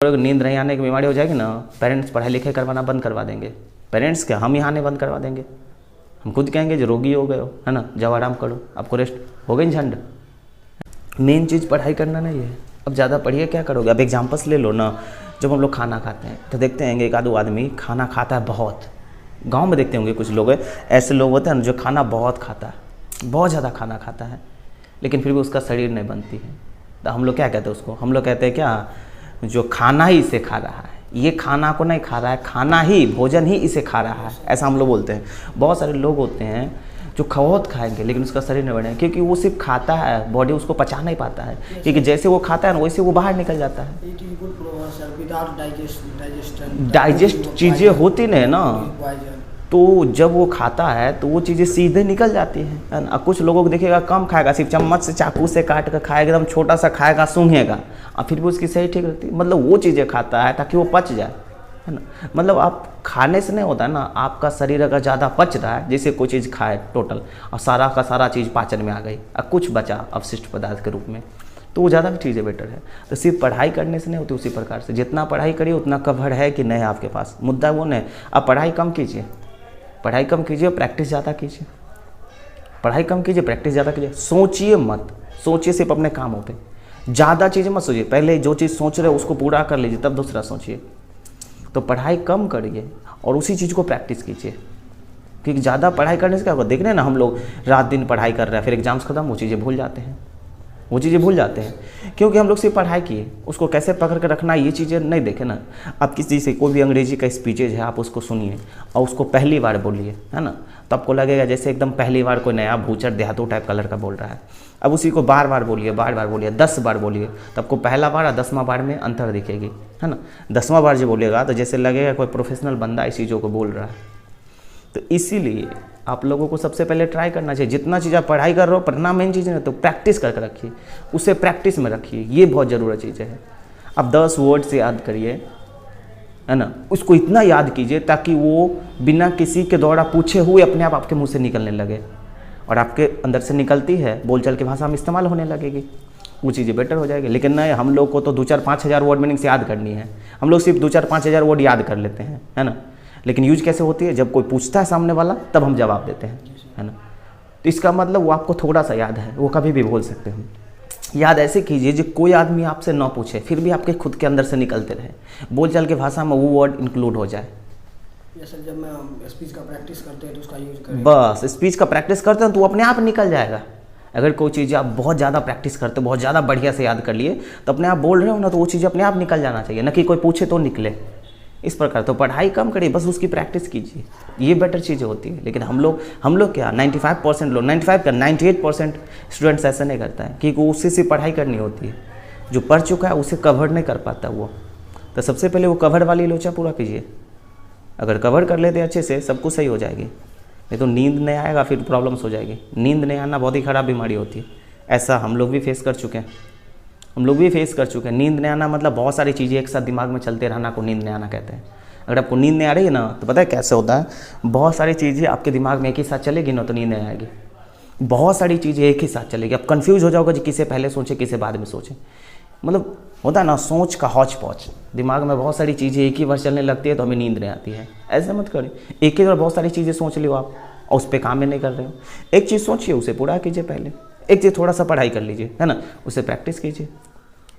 नींद नहीं आने की बीमारी हो जाएगी ना, पेरेंट्स पढ़ाई लिखाई करवाना बंद करवा देंगे। पेरेंट्स क्या, हम ही आने बंद करवा देंगे। हम खुद कहेंगे जो रोगी हो गए हो, है ना, जाओ आराम करो, आपको रेस्ट हो गई झंड। मेन चीज़ पढ़ाई करना नहीं है। अब ज़्यादा पढ़िए क्या करोगे। अब एग्जाम्पल्स ले लो ना, जब हम लोग खाना खाते हैं तो देखते हैं एक आधो आदमी खाना खाता है बहुत। गाँव में देखते होंगे कुछ लोग ऐसे लोग होते हैं जो खाना बहुत खाता है, बहुत ज़्यादा खाना खाता है, लेकिन फिर भी उसका शरीर नहीं बनती है। तो हम लोग क्या कहते हैं उसको, हम लोग कहते हैं क्या, जो खाना ही इसे खा रहा है, ये खाना को नहीं खा रहा है, खाना ही भोजन ही इसे खा रहा है, ऐसा हम लोग बोलते हैं। बहुत सारे लोग होते हैं जो बहुत खाएंगे लेकिन उसका शरीर नहीं बढ़ेगा, क्योंकि वो सिर्फ खाता है, बॉडी उसको पचा नहीं पाता है, क्योंकि जैसे वो खाता है ना वैसे वो बाहर निकल जाता है। डाइजेस्ट चीज़ें होती नहीं ना, तो जब वो खाता है तो वो चीज़ें सीधे निकल जाती हैं, है ना। कुछ लोगों को देखिएगा कम खाएगा, सिर्फ चम्मच से चाकू से काट कर खाएगा, एकदम छोटा सा खाएगा, सूंघेगा, और फिर भी उसकी सही ठीक रहती है। मतलब वो चीज़ें खाता है ताकि वो पच जाए, है ना। मतलब आप खाने से नहीं होता है ना, आपका शरीर अगर ज़्यादा पच रहा है, जैसे कोई चीज़ खाए टोटल और सारा का सारा चीज़ पाचन में आ गई और कुछ बचा अवशिष्ट पदार्थ के रूप में, तो वो ज़्यादा चीज़ें बेटर है। तो सिर्फ पढ़ाई करने से नहीं होती, उसी प्रकार से जितना पढ़ाई करिए उतना कवर है कि नहीं आपके पास, मुद्दा वो नहीं। अब पढ़ाई कम कीजिए, पढ़ाई कम कीजिए, प्रैक्टिस ज़्यादा कीजिए। पढ़ाई कम कीजिए, प्रैक्टिस ज़्यादा कीजिए। सोचिए मत, सोचिए सिर्फ अपने कामों पे, ज़्यादा चीज़ें मत सोचिए। पहले जो चीज़ सोच रहे हो उसको पूरा कर लीजिए, तब दूसरा सोचिए। तो पढ़ाई कम करिए और उसी चीज़ को प्रैक्टिस कीजिए, क्योंकि ज़्यादा पढ़ाई करने से क्या होगा, देख रहे हैं ना हम लोग रात दिन पढ़ाई कर रहे हैं, फिर एग्जाम्स खत्म, वो चीज़ें भूल जाते हैं, वो चीज़ें भूल जाते हैं, क्योंकि हम लोग सिर्फ पढ़ाई किए, उसको कैसे पकड़ कर रखना ये चीज़ें नहीं देखे ना। आप किसी से कोई भी अंग्रेजी का स्पीचेज है, आप उसको सुनिए और उसको पहली बार बोलिए, है ना, तो आपको लगेगा जैसे एकदम पहली बार कोई नया भूचर देहातों टाइप कलर का बोल रहा है। अब उसी को बार बार बोलिए, बार बार बोलिए, 10 बार बोलिए, तो आपको पहला बार और 10वां बार में अंतर दिखेगी, है ना। 10वां बार जो बोलिएगा तो जैसे लगेगा कोई प्रोफेशनल बंदा इस चीज़ों को बोल रहा है। तो इसीलिए आप लोगों को सबसे पहले ट्राई करना चाहिए, जितना चीज़ आप पढ़ाई कर रहे हो, पढ़ना मेन चीज़ नहीं, तो प्रैक्टिस करके रखिए, उसे प्रैक्टिस में रखिए, ये बहुत ज़रूरत चीज़ है। आप 10 वर्ड से याद करिए, है ना, उसको इतना याद कीजिए ताकि वो बिना किसी के द्वारा पूछे हुए अपने आप आपके मुंह से निकलने लगे, और आपके अंदर से निकलती है, बोलचाल की भाषा में इस्तेमाल होने लगेगी, वो चीज़ें बेटर हो जाएगी। लेकिन नहीं, हम लोग को तो 2-4-5 हज़ार वर्ड मीनिंग से याद करनी है, हम लोग सिर्फ 2-4-5 हज़ार वर्ड याद कर लेते हैं, है ना। लेकिन यूज कैसे होती है, जब कोई पूछता है सामने वाला तब हम जवाब देते हैं, है ना। तो इसका मतलब वो आपको थोड़ा सा याद है, वो कभी भी बोल सकते हैं। याद ऐसे कीजिए जो कोई आदमी आपसे ना पूछे, फिर भी आपके खुद के अंदर से निकलते रहे, बोलचाल की भाषा में वो वर्ड इंक्लूड हो जाए। सर जब मैं स्पीच का प्रैक्टिस करते हैं तो उसका यूज करें, बस स्पीच का प्रैक्टिस करते हैं तो अपने आप निकल जाएगा। अगर कोई चीज़ आप बहुत ज़्यादा प्रैक्टिस करते हो, बहुत ज़्यादा बढ़िया से याद कर लिए, तो अपने आप बोल रहे हो ना, तो वो चीज़ अपने आप निकल जाना चाहिए, ना कि कोई पूछे तो निकले। इस प्रकार तो पढ़ाई कम करिए, बस उसकी प्रैक्टिस कीजिए, ये बेटर चीज़ें होती है। लेकिन हम लोग क्या 95% लोग, 95 का 98% स्टूडेंट्स ऐसा नहीं करता है, क्योंकि उसी से पढ़ाई करनी होती है। जो पढ़ चुका है उसे कवर नहीं कर पाता वो, तो सबसे पहले वो कवर वाली लोचा पूरा कीजिए। अगर कवर कर लेते अच्छे से, सब कुछ सही हो जाएगी। नहीं तो नींद नहीं आएगा, फिर प्रॉब्लम्स हो जाएगी। नींद नहीं आना बहुत ही ख़राब बीमारी होती है, ऐसा हम लोग भी फेस कर चुके हैं, नींद नहीं आना मतलब बहुत सारी चीज़ें एक साथ दिमाग में चलते रहना को नींद नहीं आना कहते हैं। अगर आपको नींद नहीं आ रही है ना, तो पता है कैसे होता है, बहुत सारी चीज़ें आपके दिमाग में एक ही साथ चलेगी ना, तो नींद नहीं आएगी। बहुत सारी चीज़ें एक ही साथ चलेगी, आप कन्फ्यूज़ हो जाओगे कि किसे पहले सोचे किसे बाद में सोचे। मतलब होता है ना, सोच का हौच पौच, दिमाग में बहुत सारी चीज़ें एक ही बार चलने लगती है तो हमें नींद नहीं आती है। ऐसे मत करें, एक ही बार बहुत सारी चीज़ें सोच लो आप और उस पर काम में नहीं कर रहे हो। एक चीज़ सोचिए, उसे पूरा कीजिए पहले। एक चीज़ थोड़ा सा पढ़ाई कर लीजिए, है ना, उसे प्रैक्टिस कीजिए,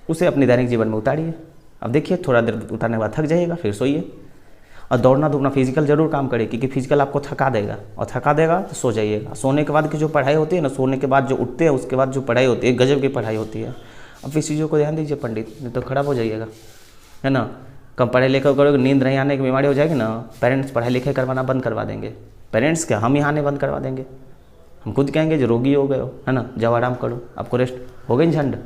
उसे अपने दैनिक जीवन में उतारिए। अब देखिए थोड़ा देर उतारने के बाद थक जाइएगा, फिर सोइए। और दौड़ना धूपना फिजिकल जरूर काम करे, क्योंकि फिजिकल आपको थका देगा, और थका देगा तो सो जाइएगा। सोने के बाद की जो पढ़ाई होती है ना, सोने के बाद जो उठते हैं उसके बाद जो पढ़ाई होती है, गजब की पढ़ाई होती है। अब इस चीज़ों को ध्यान दीजिए पंडित, नहीं तो खराब हो जाइएगा, है ना। कम पढ़ाई लिखाई करोगे, नींद नहीं आने की बीमारी हो जाएगी ना, पेरेंट्स पढ़ाई लिखाई करवाना बंद करवा देंगे। पेरेंट्स क्या, हम ही आने बंद करवा देंगे। हम खुद कहेंगे जो रोगी हो गए हो, है ना, जाओ आराम करो, आपको रेस्ट हो गई झंड।